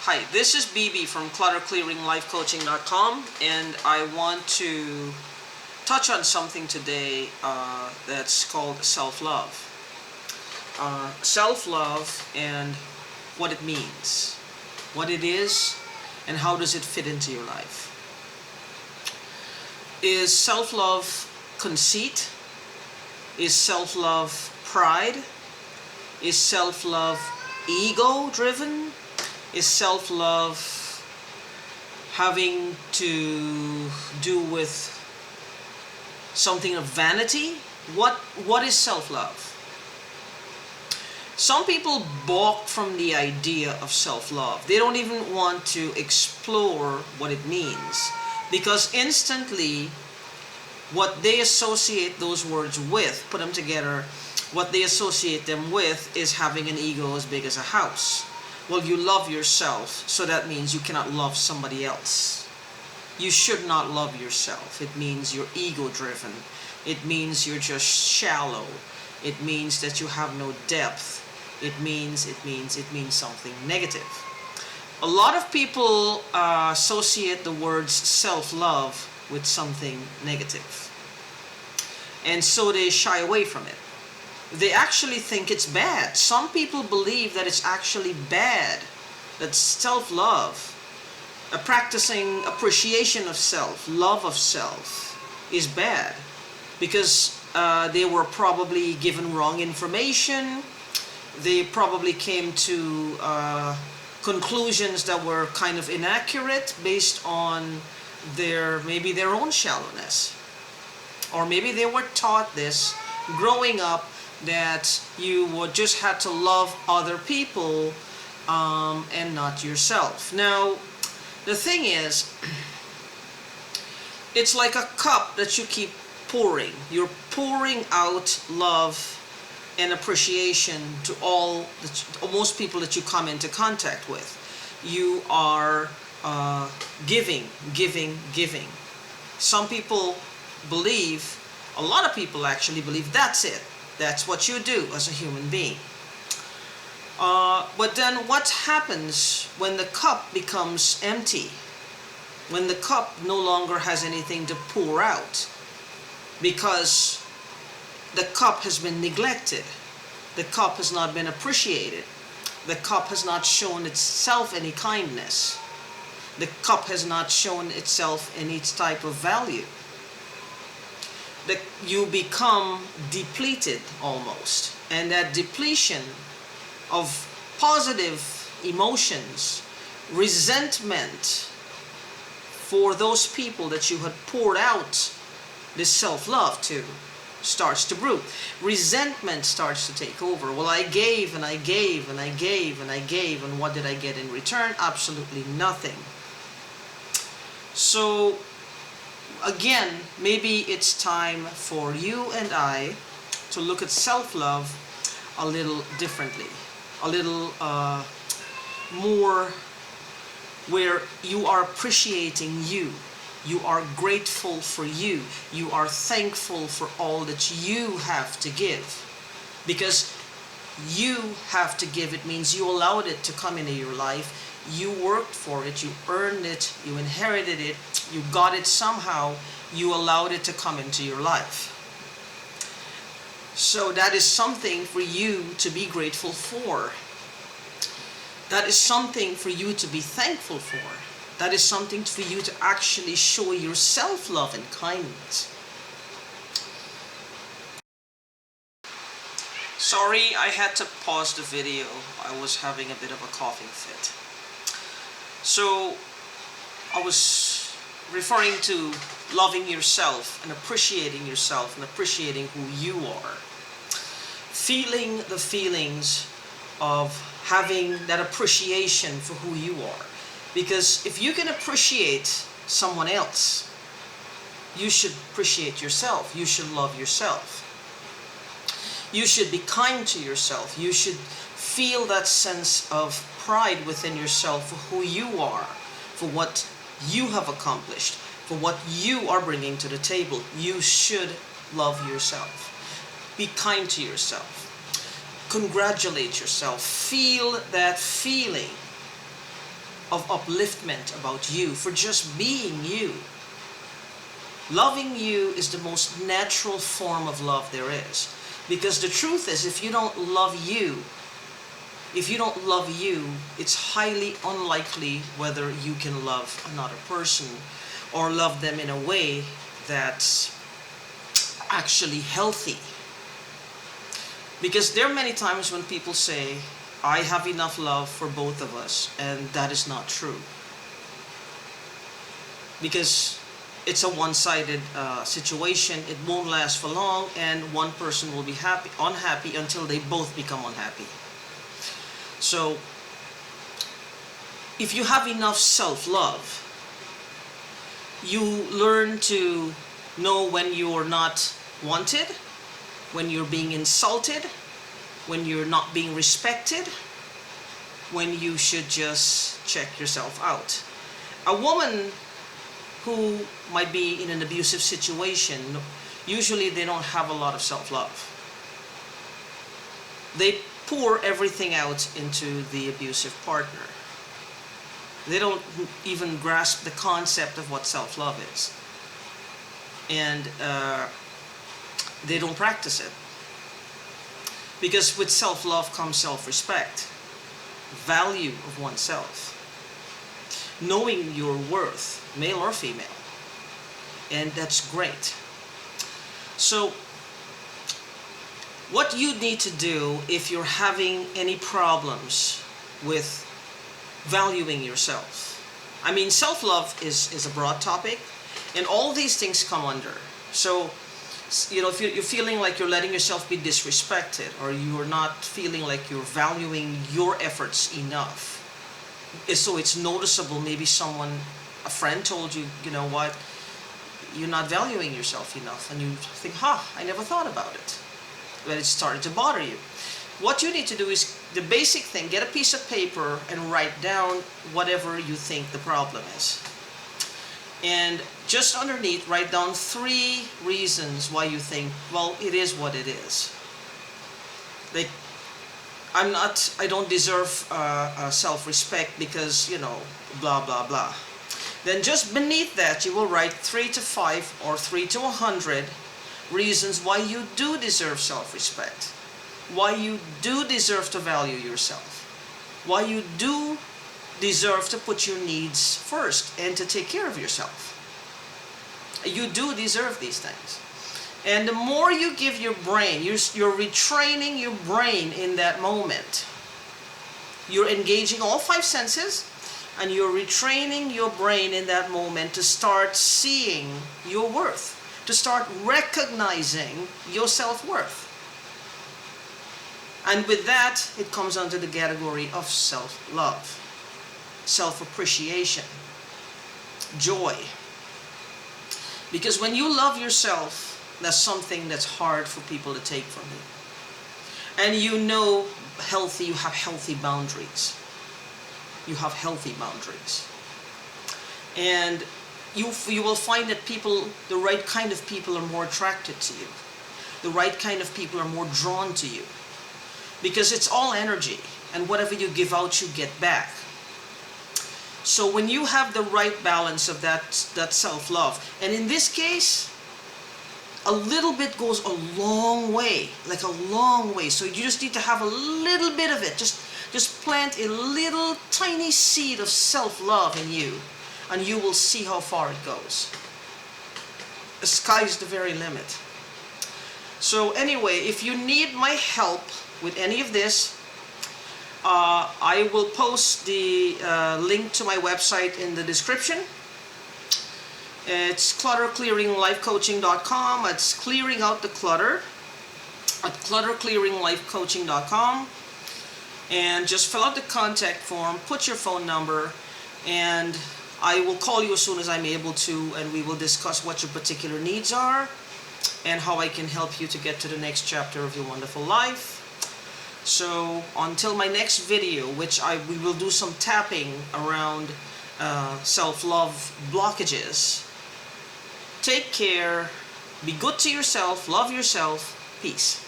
Hi, this is BB from clutterclearinglifecoaching.com, and I want to touch on something today that's called self-love. Self-love and what it means, what it is, and how does it fit into your life. Is self-love conceit? Is self-love pride? Is self-love ego-driven? Is self-love having to do with something of vanity? What is self-love? Some people balk from the idea of self-love. They don't even want to explore what it means, because instantly what they associate those words with, put them together, what they associate them with is having an ego as big as a house. Well, you love yourself, so that means you cannot love somebody else. You should not love yourself. It means you're ego-driven. It means you're just shallow. It means that you have no depth. It means something negative. A lot of people associate the words self-love with something negative, and so they shy away from it. They actually think it's bad. Some people believe that it's actually bad, that self-love, a practicing appreciation of self, love of self, is bad, because they were probably given wrong information. They probably came to conclusions that were kind of inaccurate based on maybe their own shallowness. Or maybe they were taught this growing up, that you would just have to love other people and not yourself. Now, the thing is, it's like a cup that you keep pouring. You're pouring out love and appreciation to most people that you come into contact with. You are giving. Some people believe, a lot of people actually believe, that's it. That's what you do as a human being. But then what happens when the cup becomes empty? When the cup no longer has anything to pour out? Because the cup has been neglected. The cup has not been appreciated. The cup has not shown itself any kindness. The cup has not shown itself any type of value. That you become depleted almost, and that depletion of positive emotions, resentment for those people that you had poured out this self-love to, starts to brew. Resentment starts to take over. Well, I gave and I gave and I gave and I gave, and what did I get in return? Absolutely nothing. So again, maybe it's time for you and I to look at self-love a little differently, a little more, where you are appreciating you. You are grateful for you. You are thankful for all that you have to give. Because you have to give, it means you allowed it to come into your life. You worked for it, you earned it, you inherited it, you got it somehow, you allowed it to come into your life. So that is something for you to be grateful for. That is something for you to be thankful for. That is something for you to actually show yourself love and kindness. Sorry, I had to pause the video. I was having a bit of a coughing fit. So I was referring to loving yourself and appreciating yourself and appreciating who you are. Feeling the feelings of having that appreciation for who you are. Because if you can appreciate someone else, you should appreciate yourself. You should love yourself. You should be kind to yourself. You should feel that sense of pride within yourself for who you are, for what you have accomplished, for what you are bringing to the table. You should love yourself. Be kind to yourself. Congratulate yourself. Feel that feeling of upliftment about you for just being you. Loving you is the most natural form of love there is. Because the truth is, if you don't love you, it's highly unlikely whether you can love another person or love them in a way that's actually healthy. Because there are many times when people say, I have enough love for both of us, and that is not true. Because it's a one-sided situation. It won't last for long, and one person will be unhappy until they both become unhappy. So, if you have enough self-love, you learn to know when you're not wanted, when you're being insulted, when you're not being respected, when you should just check yourself out. A woman who might be in an abusive situation, usually they don't have a lot of self-love. They pour everything out into the abusive partner. They don't even grasp the concept of what self-love is. And they don't practice it. Because with self-love comes self-respect, value of oneself, knowing your worth, male or female. And that's great. So, what you need to do if you're having any problems with valuing yourself. I mean, self-love is a broad topic, and all these things come under. So, you know, if you're feeling like you're letting yourself be disrespected, or you're not feeling like you're valuing your efforts enough, so it's noticeable. Maybe a friend told you, you know what, you're not valuing yourself enough, and you think, I never thought about it. But it started to bother you. What you need to do is the basic thing: get a piece of paper and write down whatever you think the problem is. And just underneath, write down 3 reasons why you think, well, it is what it is. Like, I don't deserve self-respect because, you know, blah, blah, blah. Then just beneath that, you will write 3 to 5 or 3 to 100 reasons why you do deserve self-respect. Why you do deserve to value yourself. Why you do deserve to put your needs first and to take care of yourself. You do deserve these things. And the more you give your brain, you're retraining your brain in that moment. You're engaging all 5 senses, and you're retraining your brain in that moment to start seeing your worth, to start recognizing your self-worth. And with that, it comes under the category of self-love, self-appreciation, joy. Because when you love yourself, that's something that's hard for people to take from you. And you know, you have healthy boundaries. You have healthy boundaries. And you will find that the right kind of people are more attracted to you. The right kind of people are more drawn to you. Because it's all energy, and whatever you give out, you get back. So when you have the right balance of that self-love, and in this case, a little bit goes a long way, like a long way. So you just need to have a little bit of it. Just plant a little tiny seed of self-love in you, and you will see how far it goes. The sky's the very limit. So anyway, if you need my help with any of this, I will post the link to my website in the description. It's clutterclearinglifecoaching.com. It's clearing out the clutter at clutterclearinglifecoaching.com. And just fill out the contact form, put your phone number, and I will call you as soon as I'm able to, and we will discuss what your particular needs are and how I can help you to get to the next chapter of your wonderful life. So until my next video, which we will do some tapping around self-love blockages. Take care, be good to yourself, love yourself, peace.